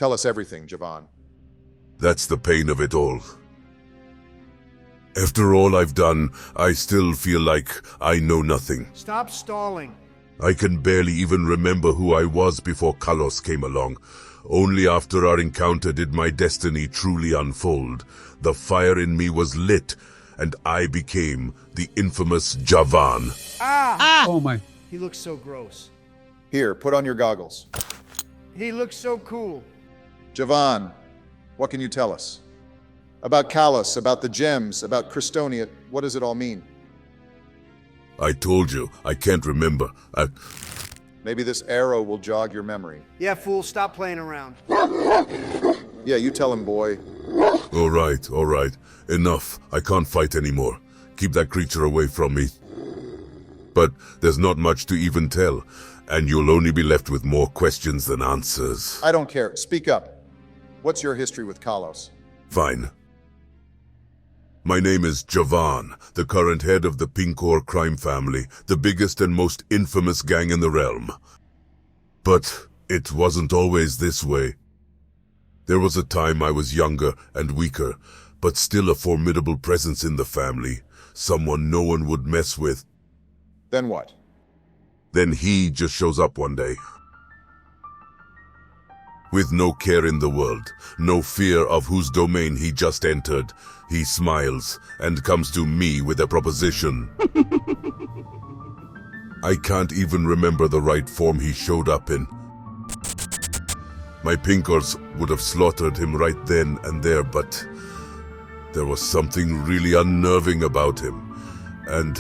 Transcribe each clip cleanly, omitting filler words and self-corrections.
Tell us everything, Javaan. That's the pain of it all. After all I've done, I still feel like I know nothing. Stop stalling. I can barely even remember who I was before Khallos came along. Only after our encounter did my destiny truly unfold. The fire in me was lit, and I became the infamous Javaan. Oh my. He looks so gross. Here, put on your goggles. He looks so cool. Javaan, what can you tell us? About Khallos, about the gems, about Christonia, what does it all mean? I told you, I can't remember. Maybe this arrow will jog your memory. Yeah, fool, stop playing around. Yeah, you tell him, boy. All right. Enough. I can't fight anymore. Keep that creature away from me. But there's not much to even tell, and you'll only be left with more questions than answers. I don't care. Speak up. What's your history with Khallos? Fine. My name is Javaan, the current head of the Pinkor crime family, the biggest and most infamous gang in the realm. But it wasn't always this way. There was a time I was younger and weaker, but still a formidable presence in the family, someone no one would mess with. Then what? Then he just shows up one day. With no care in the world, no fear of whose domain he just entered, he smiles and comes to me with a proposition. I can't even remember the right form he showed up in. My Pinkors would have slaughtered him right then and there, but there was something really unnerving about him, and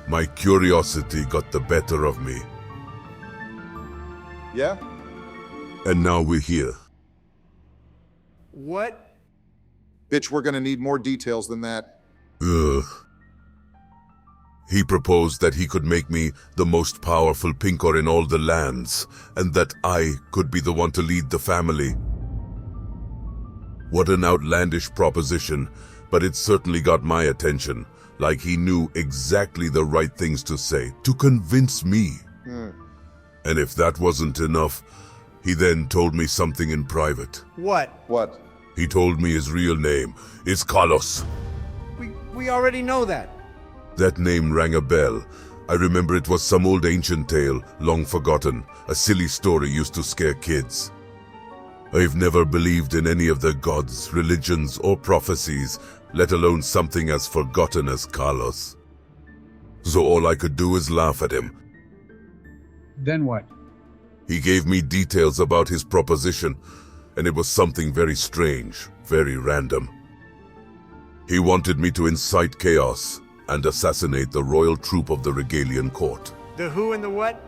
my curiosity got the better of me. Yeah? And now we're here. What? Bitch, we're gonna need more details than that. Ugh. He proposed that he could make me the most powerful Pinkor in all the lands, and that I could be the one to lead the family. What an outlandish proposition, but it certainly got my attention, like he knew exactly the right things to say, to convince me. And if that wasn't enough, he then told me something in private. What? What? He told me his real name is Khallos. We already know that. That name rang a bell. I remember it was some old ancient tale, long forgotten, a silly story used to scare kids. I've never believed in any of the gods, religions, or prophecies, let alone something as forgotten as Khallos. So all I could do is laugh at him. Then what? He gave me details about his proposition, and it was something very strange, very random. He wanted me to incite chaos and assassinate the royal troop of the Regalian court. The who and the what?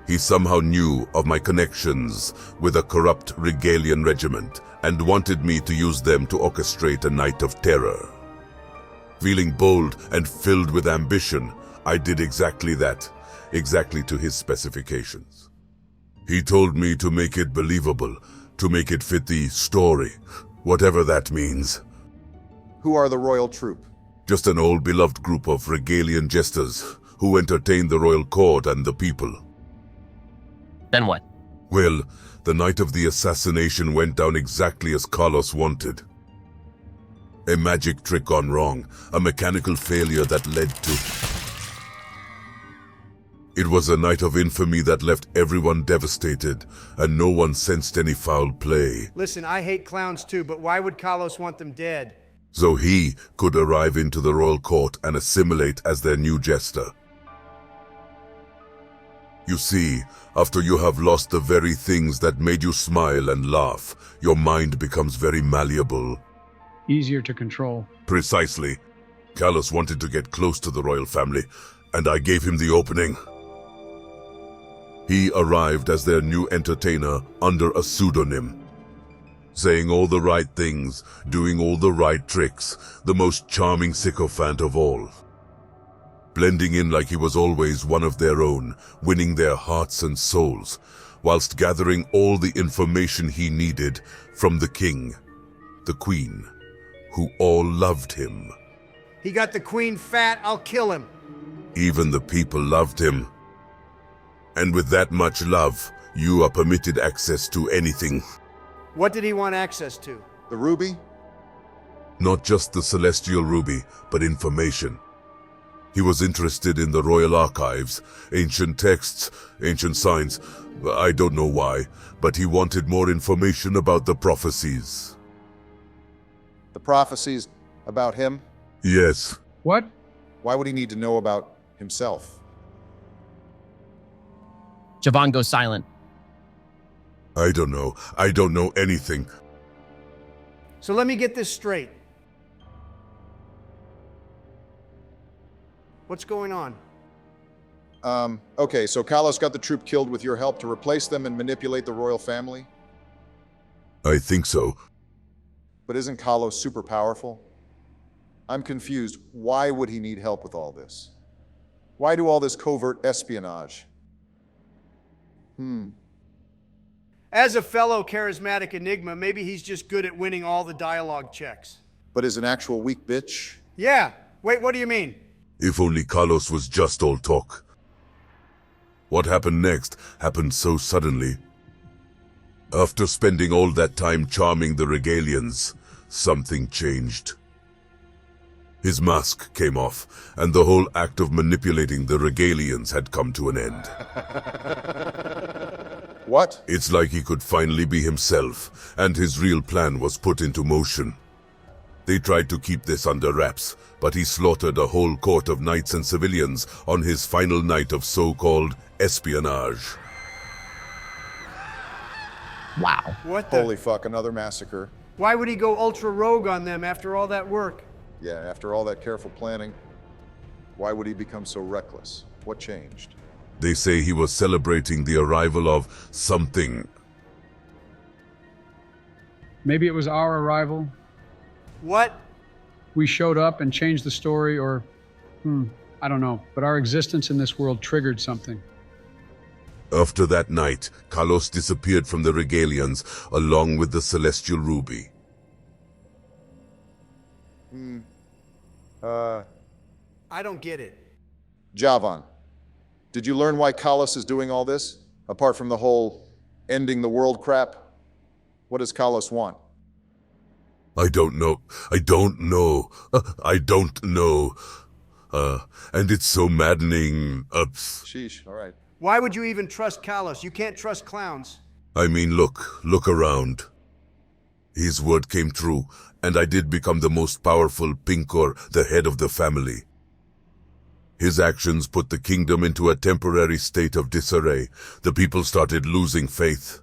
He somehow knew of my connections with a corrupt Regalian regiment and wanted me to use them to orchestrate a night of terror. Feeling bold and filled with ambition, I did exactly that, exactly to his specifications. He told me to make it believable, to make it fit the story, whatever that means. Who are the royal troop? Just an old beloved group of Regalian jesters who entertained the royal court and the people. Then what? Well, the night of the assassination went down exactly as Khallos wanted. A magic trick gone wrong, a mechanical failure that led to... It was a night of infamy that left everyone devastated, and no one sensed any foul play. Listen, I hate clowns too, but why would Khallos want them dead? So he could arrive into the royal court and assimilate as their new jester. You see, after you have lost the very things that made you smile and laugh, your mind becomes very malleable. Easier to control. Precisely. Khallos wanted to get close to the royal family, and I gave him the opening. He arrived as their new entertainer under a pseudonym. Saying all the right things, doing all the right tricks, the most charming sycophant of all. Blending in like he was always one of their own, winning their hearts and souls, whilst gathering all the information he needed from the king, the queen, who all loved him. He got the queen fat, I'll kill him. Even the people loved him. And with that much love, you are permitted access to anything. What did he want access to? The ruby? Not just the celestial ruby, but information. He was interested in the royal archives, ancient texts, ancient signs. I don't know why, but he wanted more information about the prophecies. The prophecies about him? Yes. What? Why would he need to know about himself? Javaan goes silent. I don't know. I don't know anything. So let me get this straight. What's going on? Okay, so Khallos got the troop killed with your help to replace them and manipulate the royal family? I think so. But isn't Khallos super powerful? I'm confused. Why would he need help with all this? Why do all this covert espionage? As a fellow charismatic enigma, maybe he's just good at winning all the dialogue checks. But is an actual weak bitch? Yeah. Wait, what do you mean? If only Khallos was just all talk. What happened next happened so suddenly. After spending all that time charming the Regalians, something changed. His mask came off, and the whole act of manipulating the Regalians had come to an end. What? It's like he could finally be himself, and his real plan was put into motion. They tried to keep this under wraps, but he slaughtered a whole court of knights and civilians on his final night of so-called espionage. Wow. What the? Holy fuck, another massacre. Why would he go ultra rogue on them after all that work? Yeah, after all that careful planning, why would he become so reckless? What changed? They say he was celebrating the arrival of something. Maybe it was our arrival. What? We showed up and changed the story, or, I don't know. But our existence in this world triggered something. After that night, Khallos disappeared from the Regalians along with the celestial ruby. I don't get it. Javaan, did you learn why Khallos is doing all this? Apart from the whole ending the world crap? What does Khallos want? I don't know. I don't know. And it's so maddening. Sheesh, all right. Why would you even trust Khallos? You can't trust clowns. I mean, look around. His word came true, and I did become the most powerful Pinkor, the head of the family. His actions put the kingdom into a temporary state of disarray. The people started losing faith.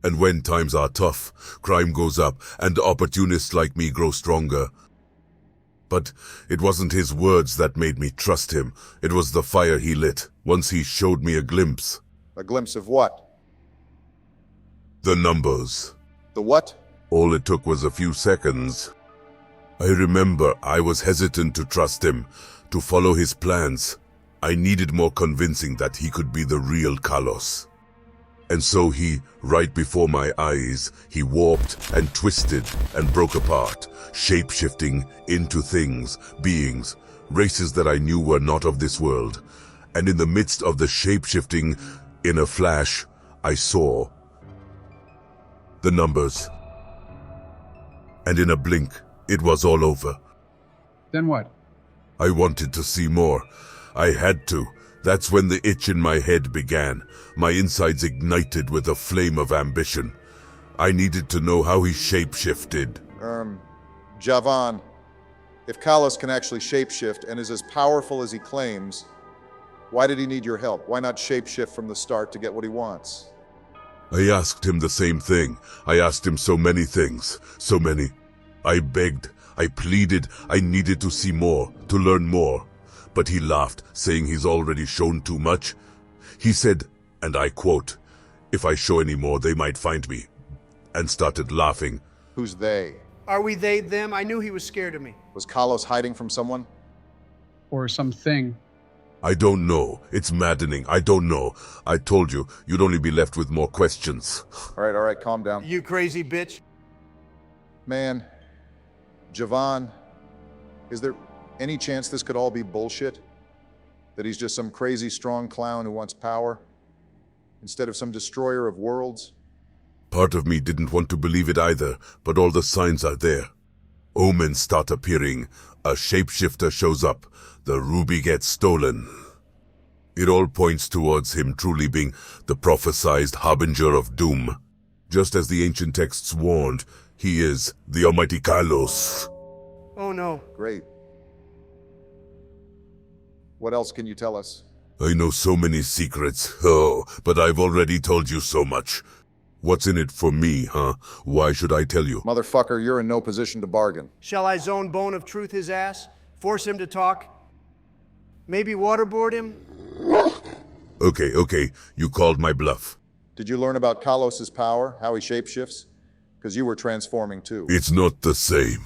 And when times are tough, crime goes up, and opportunists like me grow stronger. But it wasn't his words that made me trust him. It was the fire he lit, once he showed me a glimpse. A glimpse of what? The numbers. The what? All it took was a few seconds. I remember I was hesitant to trust him, to follow his plans. I needed more convincing that he could be the real Khallos. And so he, right before my eyes, he warped and twisted and broke apart, shape-shifting into things, beings, races that I knew were not of this world. And in the midst of the shape-shifting, in a flash, I saw the numbers. And in a blink, it was all over. Then what? I wanted to see more. I had to. That's when the itch in my head began. My insides ignited with a flame of ambition. I needed to know how he shape-shifted. Javaan, if Khallos can actually shapeshift and is as powerful as he claims, why did he need your help? Why not shapeshift from the start to get what he wants? I asked him the same thing. I asked him so many things. So many. I begged. I pleaded. I needed to see more, to learn more. But he laughed, saying he's already shown too much. He said, and I quote, "If I show any more, they might find me," and started laughing. Who's they? Are we they, them? I knew he was scared of me. Was Khallos hiding from someone? Or something. I don't know. It's maddening. I don't know. I told you, you'd only be left with more questions. All right, calm down. You crazy bitch. Man, Javaan, is there any chance this could all be bullshit? That he's just some crazy strong clown who wants power? Instead of some destroyer of worlds? Part of me didn't want to believe it either, but all the signs are there. Omens start appearing, a shapeshifter shows up, the ruby gets stolen. It all points towards him truly being the prophesied harbinger of doom. Just as the ancient texts warned, he is the almighty Khallos. Oh no. Great. What else can you tell us? I know so many secrets, but I've already told you so much. What's in it for me, huh? Why should I tell you? Motherfucker, you're in no position to bargain. Shall I zone Bone of Truth his ass? Force him to talk? Maybe waterboard him? Okay, you called my bluff. Did you learn about Khallos' power, how he shapeshifts? Because you were transforming too. It's not the same.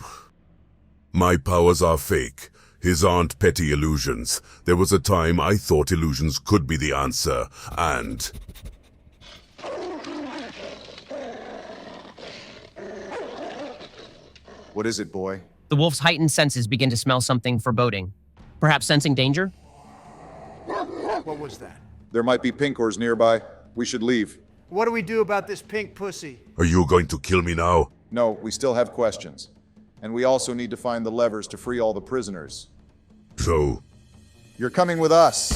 My powers are fake. His aren't petty illusions. There was a time I thought illusions could be the answer, and... What is it, boy? The wolf's heightened senses begin to smell something foreboding. Perhaps sensing danger? What was that? There might be Pinkors nearby. We should leave. What do we do about this pink pussy? Are you going to kill me now? No, we still have questions. And we also need to find the levers to free all the prisoners. So, You're coming with us.